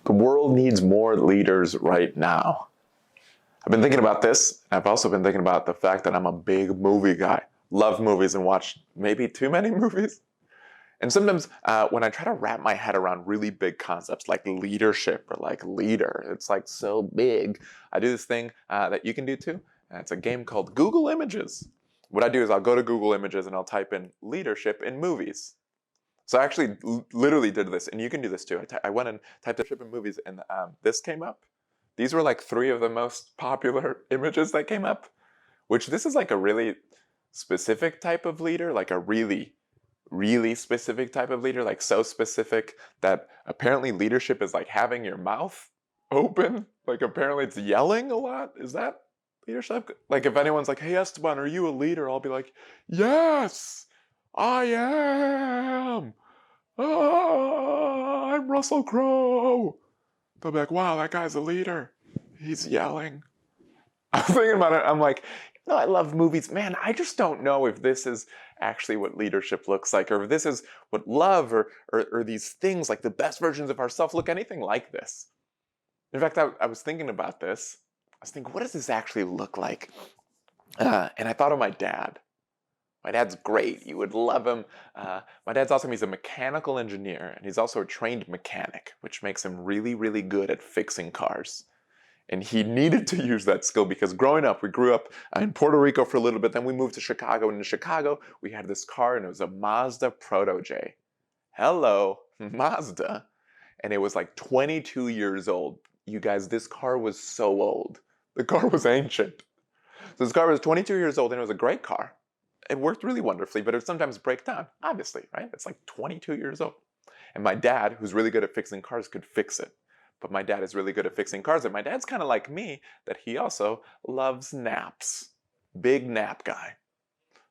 The world needs more leaders right now. I've been thinking about this. I've also been thinking about the fact that I'm a big movie guy. Love movies and watch maybe too many movies. And sometimes when I try to wrap my head around really big concepts like leadership or like leader, it's like so big. I do this thing that you can do too. It's a game called Google Images. What I do is I'll go to Google Images and I'll type in leadership in movies. So I actually literally did this, and you can do this too. I went and typed leadership in movies, and this came up. These were like 3 of the most popular images that came up, which this is like a really specific type of leader, like a really, really specific type of leader, like so specific that apparently leadership is like having your mouth open. Like apparently it's yelling a lot. Is that leadership? Like if anyone's like, hey Esteban, are you a leader? I'll be like, yes, I am. Oh, I'm Russell Crowe. They'll be like, wow, that guy's a leader. He's yelling. I'm thinking about it. I'm like, no, I love movies. Man, I just don't know if this is actually what leadership looks like, or if this is what love or these things like the best versions of ourselves look anything like this. In fact, I was thinking about this. I was thinking, what does this actually look like? And I thought of my dad. My dad's great. You would love him. My dad's awesome. He's a mechanical engineer, and he's also a trained mechanic, which makes him really, really good at fixing cars. And he needed to use that skill because growing up, we grew up in Puerto Rico for a little bit, then we moved to Chicago, and in Chicago, we had this car, and it was a Mazda Proto-J. Hello, Mazda. And it was like 22 years old. You guys, this car was so old. The car was ancient. So this car was 22 years old, and it was a great car. It worked really wonderfully, but it would sometimes break down, obviously, right? It's like 22 years old. And my dad, who's really good at fixing cars, could fix it. But my dad is really good at fixing cars, and my dad's kind of like me, that he also loves naps. Big nap guy.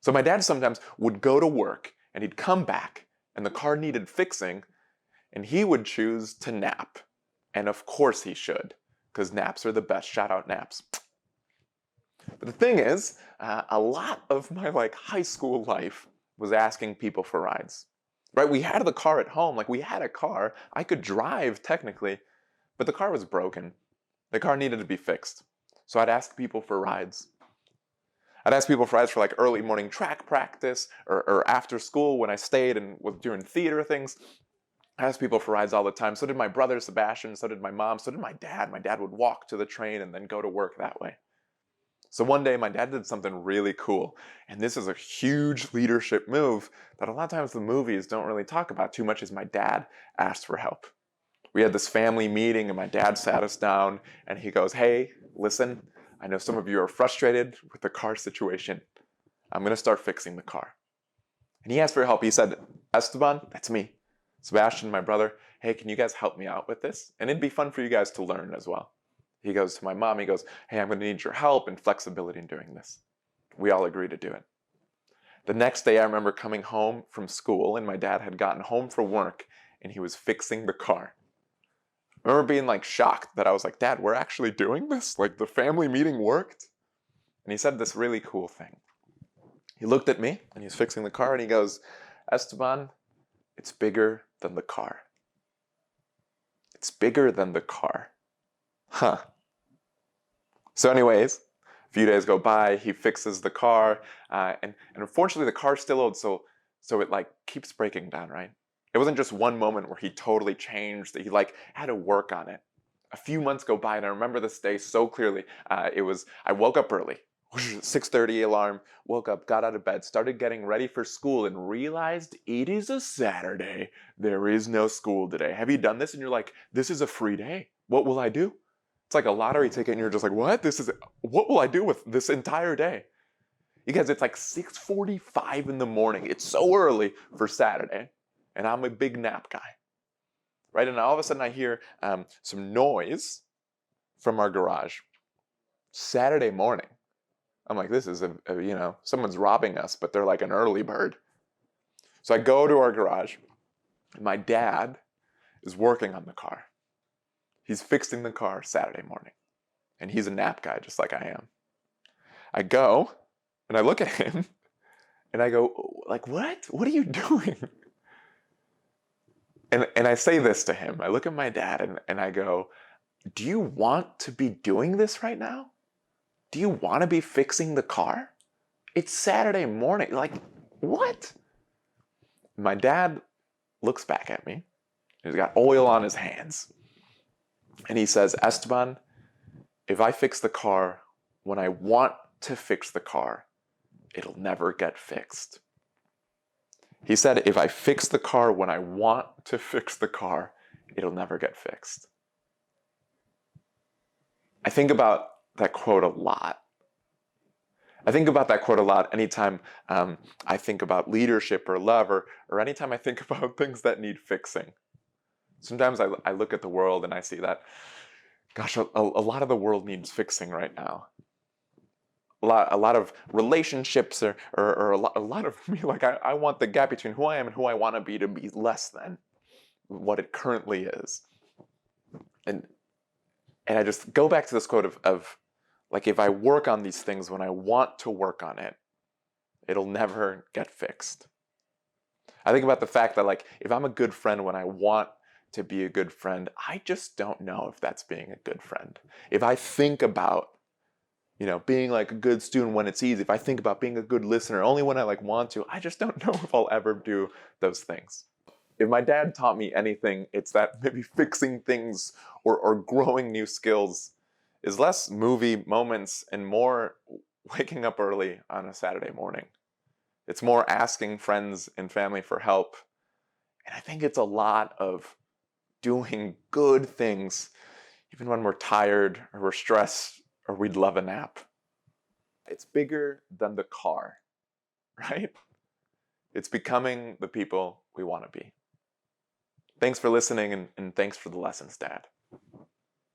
So my dad sometimes would go to work, and he'd come back, and the car needed fixing, and he would choose to nap. And of course he should, because naps are the best. Shout out naps. But the thing is, a lot of my high school life was asking people for rides. Right? We had the car at home. Like we had a car. I could drive technically, but the car was broken. The car needed to be fixed. So I'd ask people for rides. I'd ask people for rides for like early morning track practice or after school when I stayed and was doing theater things. I asked people for rides all the time. So did my brother Sebastian, so did my mom, so did my dad. My dad would walk to the train and then go to work that way. So one day my dad did something really cool, and this is a huge leadership move that a lot of times the movies don't really talk about too much, is my dad asked for help. We had this family meeting and my dad sat us down and he goes, hey, listen, I know some of you are frustrated with the car situation. I'm going to start fixing the car. And he asked for help. He said, Esteban, that's me, Sebastian, my brother, hey, can you guys help me out with this? And it'd be fun for you guys to learn as well. He goes to my mom, he goes, hey, I'm going to need your help and flexibility in doing this. We all agree to do it. The next day I remember coming home from school and my dad had gotten home from work and he was fixing the car. I remember being shocked that I was like, Dad, we're actually doing this? Like the family meeting worked? And he said this really cool thing. He looked at me and he was fixing the car and he goes, Esteban, it's bigger than the car. It's bigger than the car. Huh. So anyways, a few days go by, he fixes the car, and unfortunately the car's still old, so it keeps breaking down, right? It wasn't just one moment where he totally changed, that he had to work on it. A few months go by, and I remember this day so clearly. I woke up early, 6:30 alarm, woke up, got out of bed, started getting ready for school, and realized it is a Saturday. There is no school today. Have you done this? And you're like, this is a free day. What will I do? It's like a lottery ticket and you're just like, what? What will I do with this entire day? You guys, it's like 6:45 in the morning. It's so early for Saturday. And I'm a big nap guy. Right? And all of a sudden I hear some noise from our garage. Saturday morning. I'm like, this is someone's robbing us, but they're like an early bird. So I go to our garage. And my dad is working on the car. He's fixing the car Saturday morning. And he's a nap guy, just like I am. I go, and I look at him, and I go, what? What are you doing? And I say this to him. I look at my dad and I go, do you want to be doing this right now? Do you want to be fixing the car? It's Saturday morning. Like, what? My dad looks back at me. He's got oil on his hands. And he says, Esteban, if I fix the car when I want to fix the car, it'll never get fixed. He said, if I fix the car when I want to fix the car, it'll never get fixed. I think about that quote a lot. I think about that quote a lot anytime I think about leadership or love, or anytime I think about things that need fixing. Sometimes I look at the world and I see that, gosh, a lot of the world needs fixing right now. A lot of relationships or a lot of me, like I want the gap between who I am and who I want to be less than what it currently is. And I just go back to this quote of like, if I work on these things when I want to work on it, it'll never get fixed. I think about the fact that, like, if I'm a good friend when I want to be a good friend, I just don't know if that's being a good friend. If I think about, being like a good student when it's easy, if I think about being a good listener only when I like want to, I just don't know if I'll ever do those things. If my dad taught me anything, it's that maybe fixing things or growing new skills is less movie moments and more waking up early on a Saturday morning. It's more asking friends and family for help. And I think it's a lot of doing good things even when we're tired or we're stressed or we'd love a nap. It's bigger than the car, right? It's becoming the people we want to be. Thanks for listening, and thanks for the lessons, Dad.